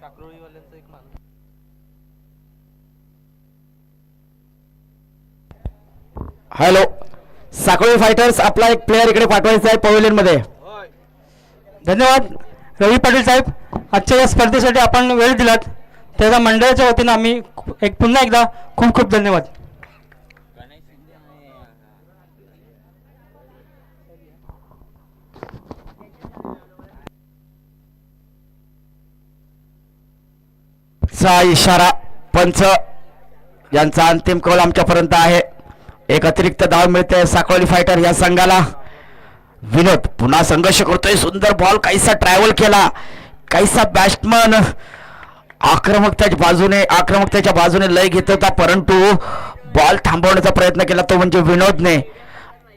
साक्रोळीवाल्यांचा एक माणूस. हॅलो, साखळी फायटर्स आपला एक प्लेअर इकडे पाठवायचा आहे पवेलियन मध्ये. धन्यवाद रवी पाटील साहेब, आजच्या या स्पर्धेसाठी आपण वेळ दिलात त्याचा मंडळाच्या वतीनं आम्ही पुन्हा एकदा खूप खूप धन्यवाद. चा इशारा पंच यांचा अंतिम कौल आमच्यापर्यंत आहे. एक अतिरिक्त धाव मिळते साखळी फायटर या संघाला. विनोद पुन्हा संघर्ष करतोय. सुंदर बॉल काहीसा ट्रॅव्हल केला, काहीसा बॅट्समन आक्रमकतेच्या बाजूने लय घेत होता, परंतु बॉल थांबवण्याचा प्रयत्न केला तो म्हणजे विनोदने.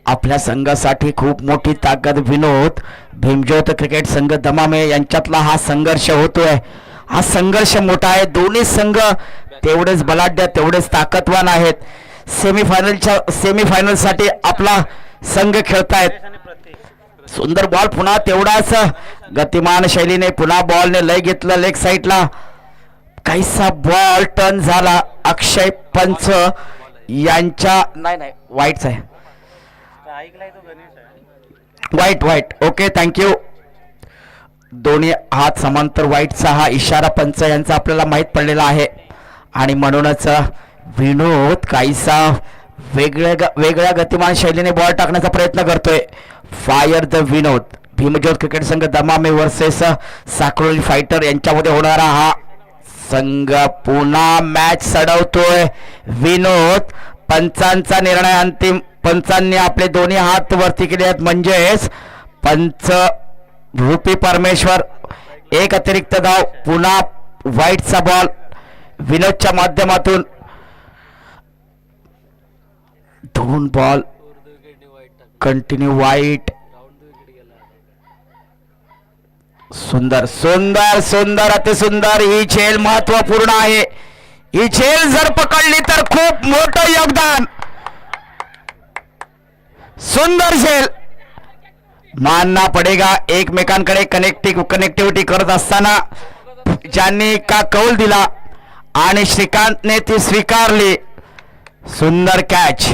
आपल्या संघासाठी खूप मोठी ताकद विनोद. भीमज्योत क्रिकेट संघ दमामे यांच्यातला हा संघर्ष होतोय. हा संघर्ष मोठा आहे. दोन्ही संघ तेवढेच बलाढ्य तेवढेच ताकदवान आहेत. सेमीफायनल साठी आपला संघ खेळतायत. सुंदर बॉल पुन्हा तेवढाच गतिमान शैलीने पुन्हा बॉलने लय घेतलं लेग साईडला. काहीसा बॉल टर्न झाला. अक्षय पंच यांच्या नाही वाईटच आहे. वाईट ओके थँक्यू. दोन्ही हात समांतर वाईटचा हा इशारा पंच यांचा आपल्याला माहीत पडलेला आहे आणि म्हणूनच विनोद काहीसा वेगळ्या गतिमान शैलीने बॉल टाकण्याचा प्रयत्न करतोय. Fire the Vinod. Bhimjyot cricket संघ दमामे वर्सेस साखरोली फायटर यांच्यामध्ये होणारा हा संघ पुन्हा मॅच सडवतोय. विनोद पंचांचा निर्णय अंतिम. पंचांनी आपले दोन्ही हात वरती केले आहेत म्हणजेच पंच रूपी परमेश्वर. एक अतिरिक्त धाव. पुन्हा वाईटचा बॉल विनोदच्या माध्यमातून. दोन बॉल कंटिन्यू वाईट. सुंदर सुंदर सुंदर अतिसुंदर. ही झेल महत्वपूर्ण आहे. ही झेल जर पकडली तर खूप मोठं योगदान. सुंदर झेल. मानना पडेगा एकमेकांकडे कनेक्टिव्हिटी करत असताना ज्यांनी का कौल दिला आणि श्रीकांतने ती स्वीकारली. सुंदर कॅच.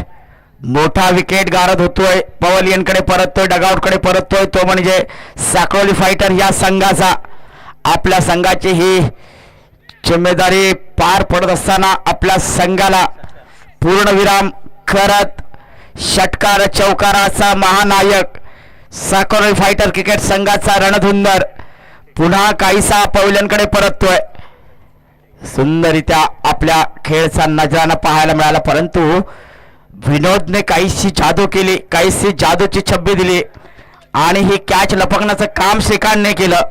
मोठा विकेट गारद होतोय. पवेलियनकडे परततोय, डगआउटकडे परततोय तो म्हणजे साखरोली फायटर या संघाचा. आपल्या संघाची ही जिम्मेदारी पार पडत असताना आपल्या संघाला पूर्णविराम करत षटकार चौकाराचा महानायक साखरोली फायटर क्रिकेट संघाचा रणधुंदर पुन्हा काहीसा पवेलियनकडे परततोय. सुंदररित्या आपल्या खेळचा नजराना पाहायला मिळाला, परंतु विनोदने काहीशी जादू केली, काहीशी जादूची छब्बी दिली आणि ही कॅच लपकण्याचं काम श्रीकांतने केलं.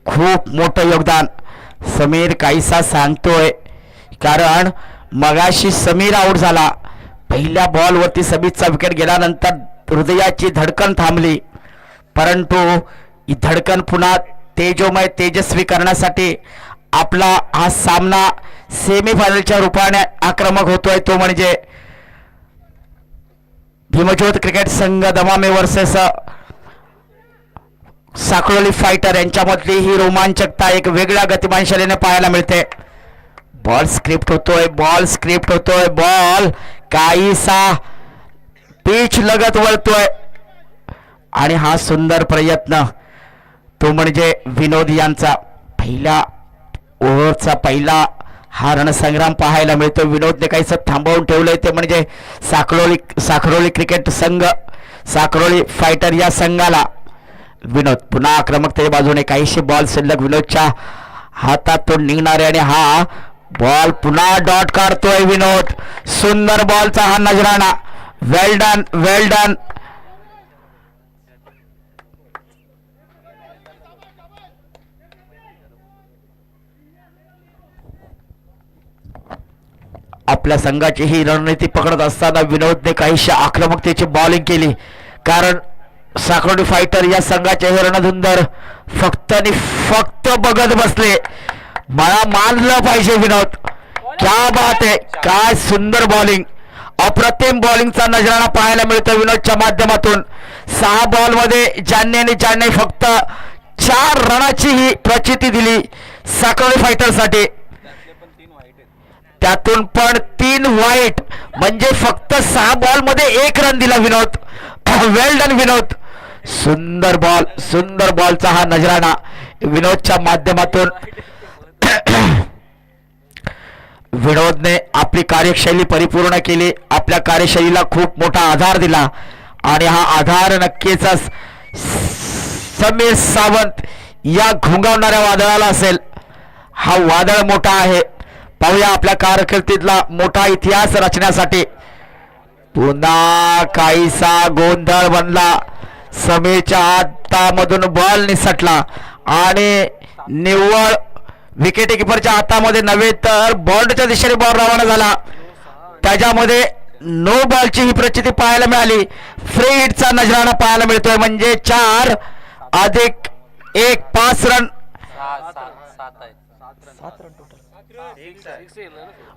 खूप मोठं योगदान. समीर काहीसा सांगतोय कारण मगाशी समीर आऊट झाला. पहिल्या बॉलवरती समीरचा विकेट गेल्यानंतर हृदयाची धडकन थांबली, परंतु ही धडकन पुन्हा तेजोमय तेजस्वी करण्यासाठी आपला हा सामना सेमीफायनलच्या रूपाने आक्रमक होतोय तो म्हणजे भीमज्योत क्रिकेट संघ दमामे वर्सेस साखरोली फायटर यांच्यामधली ही रोमांचकता एक वेगळ्या गतिमान शैलीने पाहायला मिळते. बॉल स्क्रिप्ट होतोय. बॉल काहीसा पिच लगत वळतोय आणि हा सुंदर प्रयत्न तो म्हणजे विनोद यांचा. पहिल्या ओव्हरचा पहिला हा रणसंग्राम पाहायला मिळतो. विनोदने काहीसं थांबवून ठेवलंय ते म्हणजे साखरोली क्रिकेट संघ साखरोली फायटर या संघाला. विनोद पुन्हा आक्रमकतेच्या बाजूने. काहीशी बॉल शिल्लक विनोदच्या हातातून निघणारे आणि हा बॉल पुन्हा डॉट काढतोय विनोद. सुंदर बॉलचा हा नजराणा. वेल डन. आपल्या संघाची ही रणनीती पकडत असताना विनोदने काहीशा आक्रमकतेची बॉलिंग केली, कारण साखरोली फायटर या संघाचे हे रणधुंदर फक्त आणि फक्त बघत बसले. मला मानलं पाहिजे विनोद. क्या बात आहे. काय सुंदर बॉलिंग. अप्रतिम बॉलिंगचा नजराणा पाहायला मिळतो विनोदच्या माध्यमातून. 6 बॉलमध्ये ज्यांनी फक्त 4 रनाची ही प्रचिती दिली साक्रोली फायटरसाठी. त्यातून पण 3 वाईट, म्हणजे फक्त 6 बॉलमध्ये 1 रन दिला विनोद. वेल डन विनोद. सुंदर बॉलचा हा नजराणा विनोदच्या माध्यमातून. विनोदने आपली कार्यशैली परिपूर्ण केली. आपल्या कार्यशैलीला खूप मोठा आधार दिला आणि हा आधार नक्कीच समीर सावंत या घोंगावणाऱ्या वादळाला असेल. हा वादळ मोठा आहे. पाहूया आपल्या कारकिर्दीतला मोठा इतिहास रचण्यासाठी. पुन्हा काहीसा गोंधळ बनला. समीरच्या हातामधून बॉल निसटला आणि निव्वळ विकेट किपरच्या हातामध्ये नव्हे तर बॉलच्या दिशेने बॉल रवाना झाला. त्याच्यामध्ये नो बॉलची ही प्रचिती पाहायला मिळाली. फ्री हिटचा नजराणा पाहायला मिळतोय, म्हणजे 4 अधिक 1 5 रन.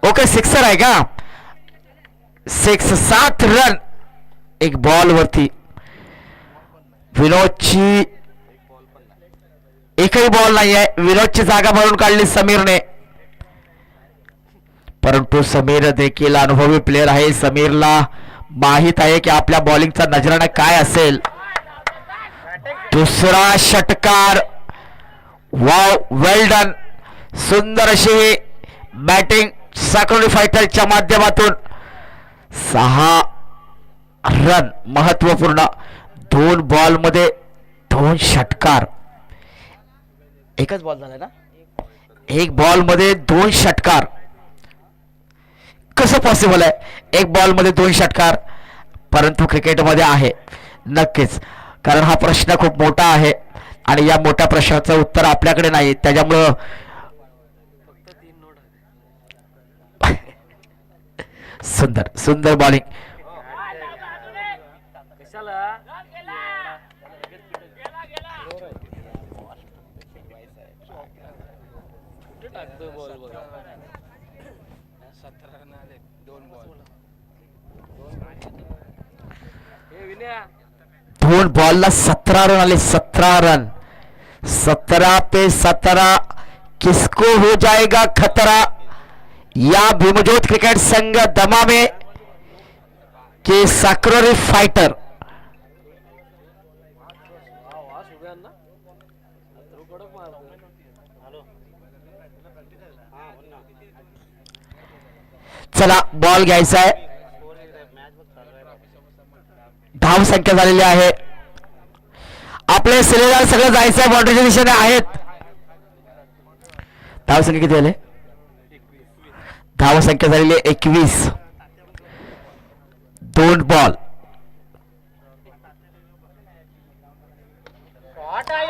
ओके, सिक्सर आहे का? 7 रन 1 बॉल वरती. विनोदची एकही बॉल नाही आहे. विनोदची जागा भरून काढली समीरने, परंतु समीर देखील अनुभवी प्लेअर आहे. समीरला माहित आहे की आपल्या बॉलिंगचा नजराणा काय असेल. दुसरा षटकार. वाव, वेल डन. सुंदर अशी बॅटिंग साक्रोली फायटरच्या माध्यमातून. 6 रन महत्वपूर्ण. 2 बॉलमध्ये 2 षटकार. एकच बॉल झाला ना? 1 बॉलमध्ये 2 षटकार कसं पॉसिबल आहे? 1 बॉलमध्ये 2 षटकार, परंतु क्रिकेटमध्ये आहे नक्कीच. कारण हा प्रश्न खूप मोठा आहे आणि या मोठ्या प्रश्नाचं उत्तर आपल्याकडे नाही. त्याच्यामुळं सुंदर बॉलिंग. दोन बॉलला 17 रन आले. 17 रन. 17 पे 17 किसको हो जाएगा खतरा. या भीमज्योत क्रिकेट संघ दमामे के साक्रोली फाइटर चला बॉल घ्यायचा आहे. धाव संख्या झालेली आहे. आपले सिलेदार सगळं जायचं आहे, बाउंड्रीच्या दिशेने आहेत. धाव संख्या किती झाले? धाव संख्या झालेली 21. 2 बॉल.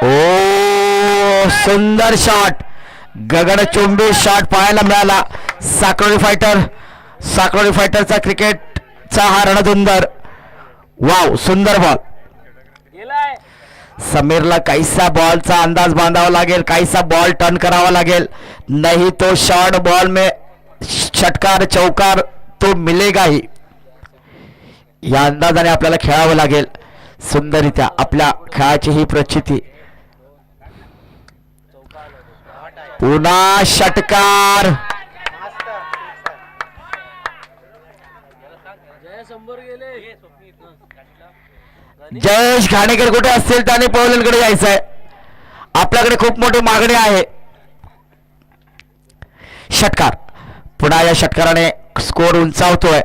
ओ सुंदर शॉट, गगनचुंबी शॉट पाहायला मिळाला. साक्रोली फायटरचा क्रिकेटचा हा रणधुंदर. वाव, सुंदर बॉल. समीरला काहीसा बॉलचा अंदाज बांधावा लागेल, काहीसा बॉल टर्न करावा लागेल, नहीं तो शॉर्ट बॉल में षटकार चौकार तो मिलेगा ही. या अंदाजाने आपल्याला खेळावं लागेल सुंदररित्या. आपल्या खेळाची ही प्रचिती. पुन्हा षटकार. जयेश घाणेकर कुठे असतील त्याने पवलेंकडे जायचं आहे. आपल्याकडे खूप मोठी मागणी आहे. षटकार. पुन्हा या षटकाराने स्कोर उंचावतोय.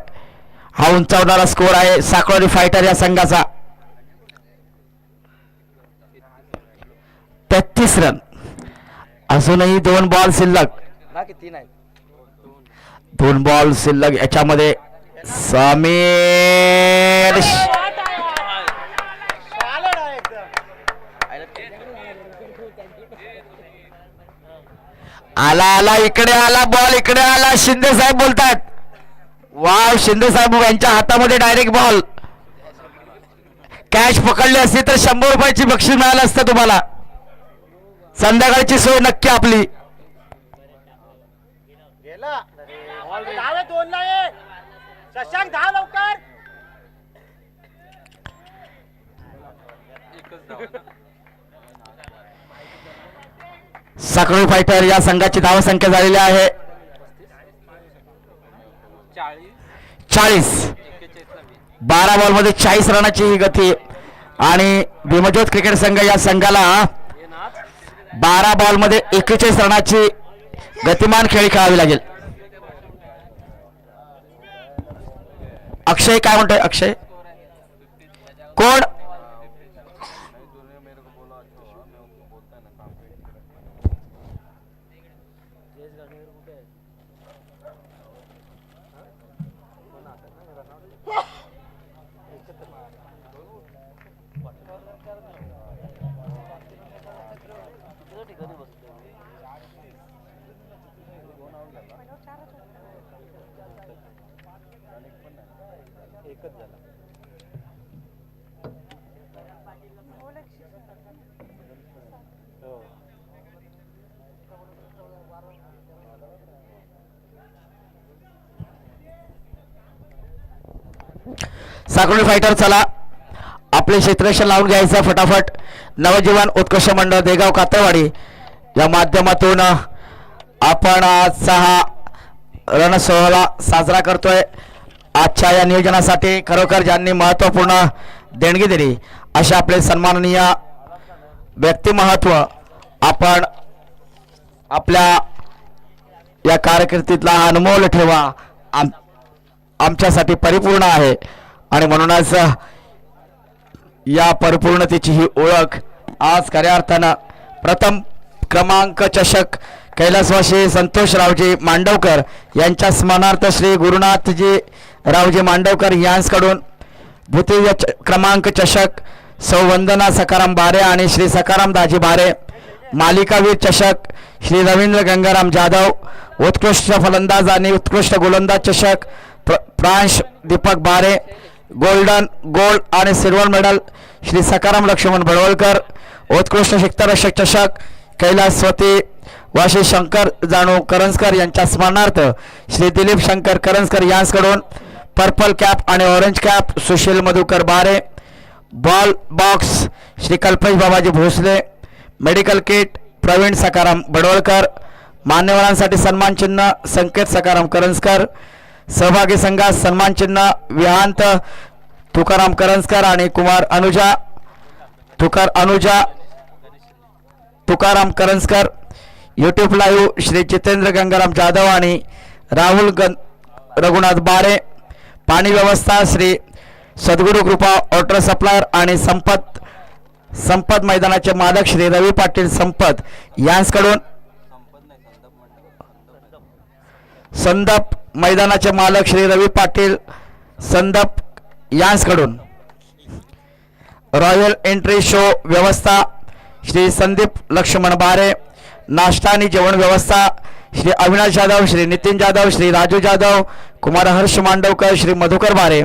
हा उंचावणारा स्कोर आहे साक्रोली फायटर या संघाचा. 33 रन. अजूनही 2 बॉल शिल्लक. 2 बॉल शिल्लक. याच्यामध्ये समीर आला इकडे आला. बॉल इकडे आला. शिंदे साहेब बोलतात. वाव, शिंदे साहेब यांच्या हातामध्ये डायरेक्ट बॉल. कॅच पकडली असती तर 100 रुपयाची बक्षीस मिळालं असतं तुम्हाला. संध्याकाळची सोय नक्की आपली. शशांक धाव लवकर. एकच धाव ना. साखळी फायटर या संघाची धावसंख्या झालेली आहे 40. 12 बॉलमध्ये 40 रनाची ही गती आणि भीमज्योत क्रिकेट संघ या संघाला 12 बॉलमध्ये 41 रनाची गतिमान खेळी खेळावी लागेल. अक्षय काय म्हणतोय? अक्षय कोण? साखळी फायटर चला आपले क्षेत्ररक्षण लावून घ्यायचं फटाफट. नवजीवन उत्कृष्ट मंडळ देगाव कातरवाडी या माध्यमातून आपण आजचा हा रण सोहळा साजरा करतोय. आजच्या या नियोजनासाठी खरोखर ज्यांनी महत्त्वपूर्ण देणगी दिली अशा आपले सन्माननीय व्यक्तिमत्व आपण आपल्या या कारकिर्दीतला हा अनमोल ठेवा आमच्यासाठी परिपूर्ण आहे आणि म्हणूनच या परिपूर्णतेची ही ओळख आज खऱ्या अर्थानं प्रथम क्रमांक चषक कैलासवासी संतोषरावजी मांडवकर यांच्या स्मरणार्थ श्री गुरुनाथजी रावजी मांडवकर यांच्याकडून द्वितीय क्रमांक चषक सौ वंदना सकाराम बारे आणि श्री सकाराम दाजी बारे मालिकावीर चषक श्री रवींद्र गंगाराम जाधव उत्कृष्ट फलंदाज आणि उत्कृष्ट गोलंदाज चषक प्रांश दीपक बारे गोल्ड आणि सिल्वर मेडल श्री सकाराम लक्ष्मण भडवळकर उत्कृष्ट क्षेत्ररक्षक चषक कैलासवती वाशी शंकर जानू करंजकर यांच्या स्मरणार्थ श्री दिलीप शंकर करंजकर यांच्याकडून पर्पल कॅप आणि ऑरेंज कॅप सुशील मधुकर बारे बॉल बॉक्स श्री कल्पेश बाबाजी भोसले मेडिकल किट प्रवीण सकाराम भडवळकर मान्यवरांसाठी सन्मान चिन्ह संकेत सकाराम करंजकर सहभागी संघात सन्मान चिन्ह विहांत तुकाराम करंजकर आणि कुमार अनुजा तुकाराम करंजकर. यूट्यूब लाईव्ह श्री जितेंद्र गंगाराम जाधव आणि राहुल रघुनाथ बारे. पाणी व्यवस्था श्री सद्गुरू कृपा वॉटर सप्लायर आणि संपत मैदानाचे मालक श्री रवी पाटील संपत यांच्याकडून संदप मैदानाचे मालक श्री रवी पाटील संदप यांच्याकडून रॉयल एंट्री शो व्यवस्था श्री संदीप लक्ष्मण बारे. नाश्ता आणि जेवण व्यवस्था श्री अविनाश जाधव श्री नितीन जाधव श्री राजू जाधव कुमार हर्ष मांडवकर श्री मधुकर बारे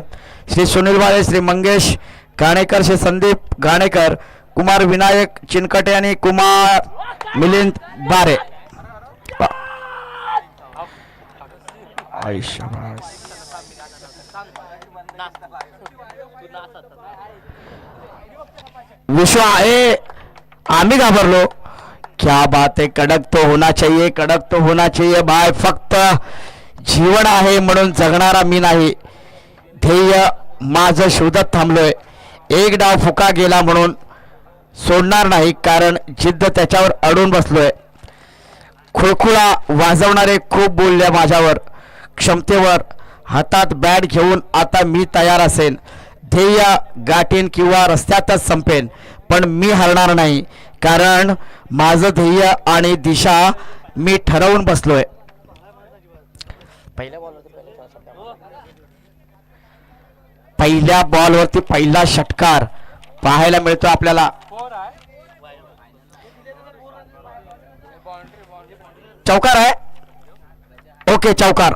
श्री सुनील बारे श्री मंगेश घाणेकर श्री संदीप घाणेकर कुमार विनायक चिनकटे आणि कुमार मिलिंद बारे. विश्व आहे आम्ही घाबरलो. क्या बात है, कडक तो होना चाहिए, कडक तो होना चाहिए बाय. फक्त जीवन आहे म्हणून जगणारा मी नाही. ध्येय माझं शोधत थांबलोय. एक डाव फुका गेला म्हणून सोडणार नाही, कारण जिद्द त्याच्यावर अडून बसलोय. खुळखुळा वाजवणारे खूप बोलले माझ्यावर, क्षमतेवर. हातात बॅट घेऊन आता मी तयार असेन. ध्येय गाठीन किंवा रस्त्यातच संपेन, पण मी हरणार नाही, कारण माझं ध्येय आणि दिशा मी ठरवून बसलोय. पहिल्या बॉलवरती पहिला षटकार पाहायला मिळतो आपल्याला. चौकार आहे. ओके, चौकार.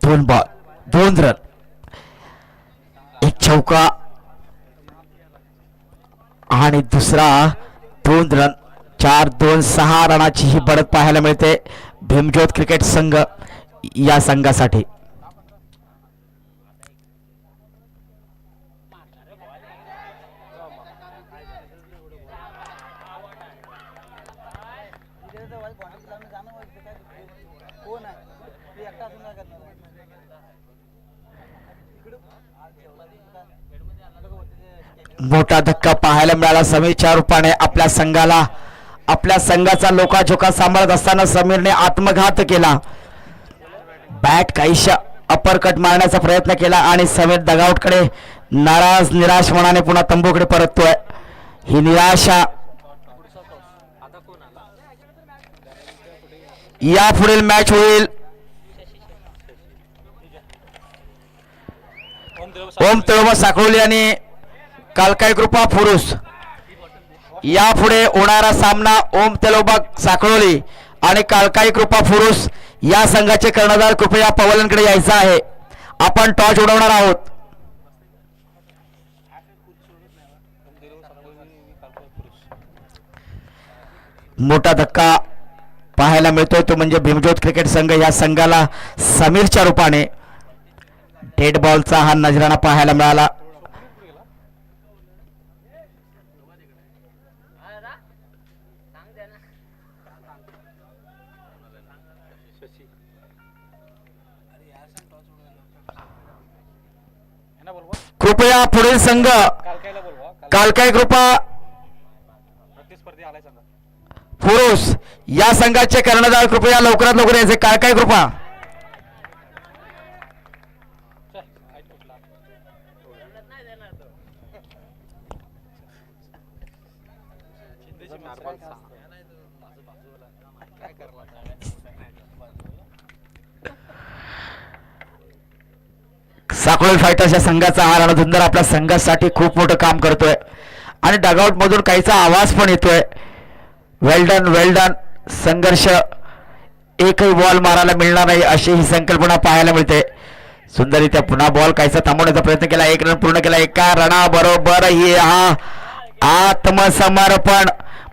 दोन बॉल 2 रन. चौका आणि दुसरा 2 रन 4-2-6 रनाची ही बढत पाहायला मिळते भीमज्योत क्रिकेट संघ या संघासाठी. मोठा धक्का पाहायला मिळाला समीरच्या रूपाने आपल्या संघाचा लोकाझोका सांभाळत असताना समीरने आत्मघात केला. बॅट काहीशा अपरकट मारण्याचा प्रयत्न केला आणि समीर डगआउटकडे निराश मनाने पुन्हा तंबूकडे परततोय. ही निराशा या पुढील मॅच होईल ओम तळोबा साखळोली आणि कालकाई कृपा फुरुस. यापुढे होणारा सामना ओम तेलोबा साखळोली आणि कालकाई कृपा फुरुस या संघाचे कर्णधार कृपया पवलनकडे यायचा आहे. आपण टॉस उडवणार आहोत. मोठा धक्का पाहायला मिळतोय तो म्हणजे भीमज्योत क्रिकेट संघ या संघाला समीरच्या रूपाने डेड बॉलचा हा नजराणा पाहायला मिळाला. कृपया पुढील संघ कालकाई कृपा फुरुस या संघाचे कर्णधार कृपया लवकरात लवकर यायचे. कालकाई कृपा साखळोली फायटर्स या संघाचा हा रणधुंदर आपल्या संघासाठी खूप मोठं काम करतोय आणि डगआउट मधून काहीचा आवाज पण येतोय. वेल्डन संघर्ष एकही बॉल मारायला मिळणार नाही अशी ही संकल्पना पाहायला मिळते. सुंदररित्या पुन्हा बॉल काहीसा थांबवण्याचा प्रयत्न केला. 1 रन पूर्ण केला. एका रनाबरोबर ही हा आत्मसमर्पण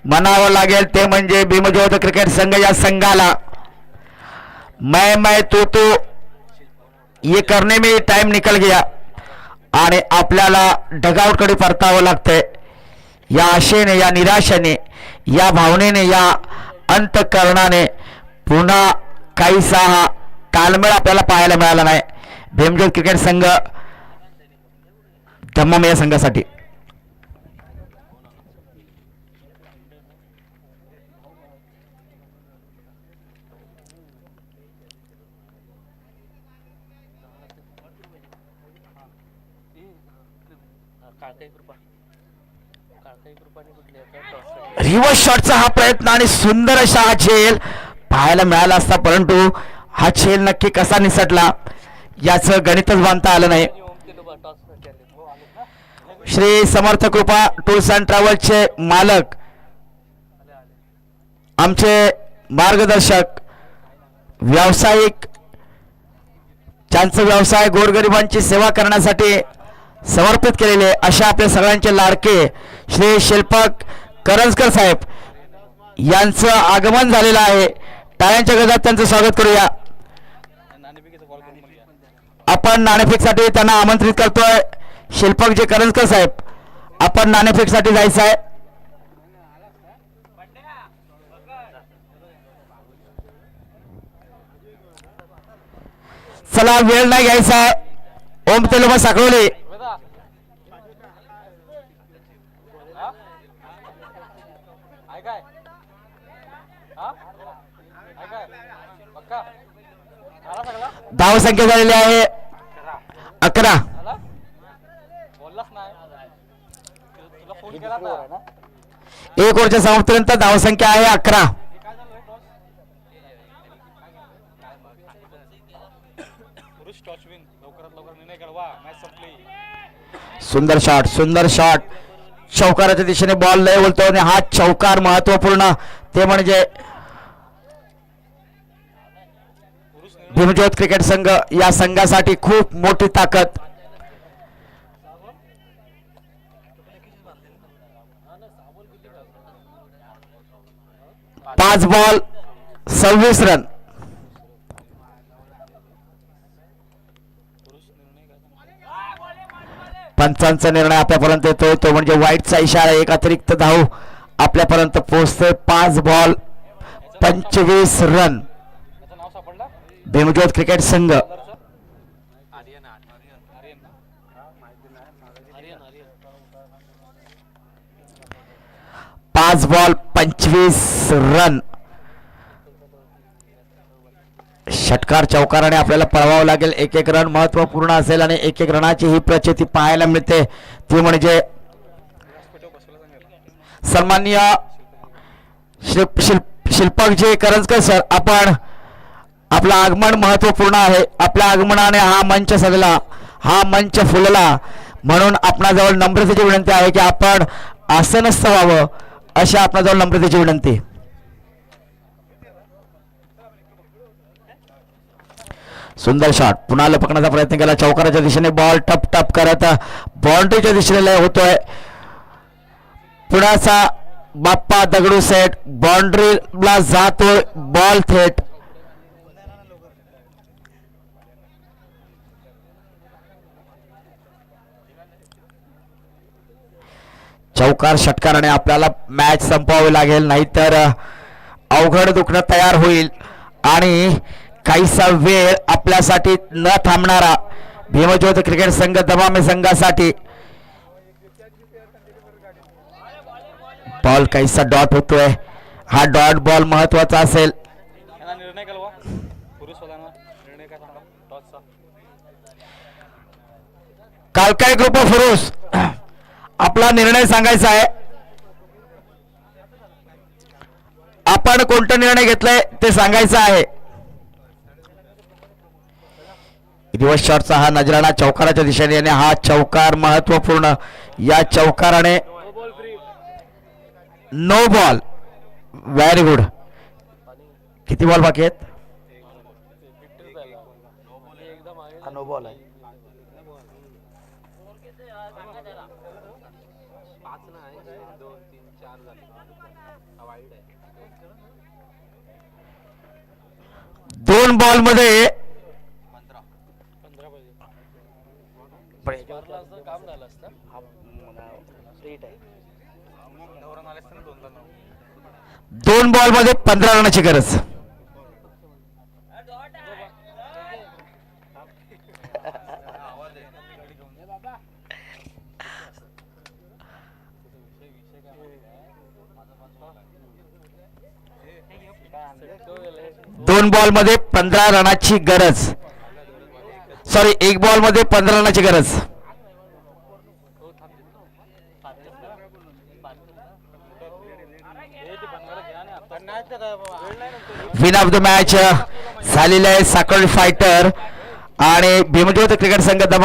म्हणावं लागेल ते म्हणजे भीमज्योत क्रिकेट संघ या संघाला मैं तू ये करने में टाइम निकल गया आणि आपल्याला डगआउट कडे परतावं लागतंय. या आशेने या निराशेने या भावनेने या अंतःकरणाने पुन्हा काहीसा हा ताळमेळ आपल्याला पाहायला मिळाला नाही. भीमज्योत क्रिकेट संघ धम्मम या संघासाठी रिव्हर्स शॉटचा हा प्रयत्न आणि सुंदर असा हा झेल पाहायला मिळाला असता परंतु हा झेल नक्की कसा निसटला याचं गणितच बांधता आलं नाही. श्री समर्थ कृपा टूर्स अँड ट्रॅव्हल्सचे मालक आमचे मार्गदर्शक व्यावसायिक ज्यांचा व्यवसाय गोरगरिबांची सेवा करण्यासाठी समर्पित केलेले अशा आपल्या सगळ्यांचे लाडके श्री शिल्पक करंजकर साहेब यांचं आगमन झालेलं आहे. टाळ्यांच्या गजरात त्यांचं स्वागत करूया. आपण नाणेफेकसाठी त्यांना आमंत्रित करतोय. शिल्पक जे करंजकर साहेब आपण नाणेफेकसाठी जायचं आहे. चला वेळ नाही घ्यायचा. ओम तेलोबा साखळोली धाव संख्या झालेली आहे 11. एक ओव्हरच्या समाप्तीपर्यंत धाव संख्या आहे 11. सुंदर शॉट चौकाराच्या दिशेने बॉल लय बोलतो आणि हा चौकार महत्वपूर्ण ते म्हणजे भीमज्योत क्रिकेट संघ या संघासाठी खूप मोठी ताकद. पाच बॉल 26 रन. पंचांचा निर्णय आपल्यापर्यंत येतोय तो म्हणजे वाईटचा इशारा. एक अतिरिक्त धाव आपल्यापर्यंत पोहोचते. 5 बॉल 25 रन. भीमज्योत क्रिकेट संघ 5 बॉल 25 रन. षटकार चौकाराने आपल्याला पळवावं लागेल. एक एक रन महत्वपूर्ण असेल आणि एक एक रनाची ही प्रचिती पाहायला मिळते ती म्हणजे सन्माननीय शिल्पकजी करंजकर सर, आपण आपलं आगमन महत्वपूर्ण आहे. आपल्या आगमनाने हा मंच सजला, हा मंच फुलला, म्हणून आपणाजवळ नम्रतेची विनंती आहे की आपण आसनस्थ व्हावं अशी आपणाजवळ नम्रतेची विनंती. सुंदर शॉट. पुन्हा लपकण्याचा प्रयत्न केला. चौकाराच्या दिशेने बॉल टप टप करत बाउंड्रीच्या दिशेने लय होतोय. पुण्याचा बाप्पा दगडू सेट बाउंड्रीला जातोय. बॉल थेट चौकार षटकाराने आपल्याला मॅच संपवावी लागेल, नाहीतर अवघड दुखणं तयार होईल आणि काहीसा वेळ आपल्यासाठी न थांबणारा भीमज्योत क्रिकेट संघ दमामे संघासाठी बॉल काहीसा डॉट होतोय. हा डॉट बॉल महत्वाचा असेल. कालकाय ग्रुप ऑफ फुरुस आपला निर्णय सांगायचा आहे. आपण कोणता निर्णय घेतलाय ते सांगायचं आहे. रिवर्स शॉटचा हा नजराणा चौकाराच्या दिशेने आणि हा चौकार महत्वपूर्ण. या चौकाराने नो बॉल. Very good. किती बॉल बाकी आहेत? नो बॉल आहे. 2 बॉल मध्ये दोन बॉल मध्ये 15 रनाची गरज. दोन बॉल मध्ये 15 रनाची गरज. सॉरी, एक बॉल मध्ये 15 रनाची गरज. विन ऑफ द मॅच झालेले आहे साखळी फायटर आणि भीमज्योत क्रिकेट संघ दमा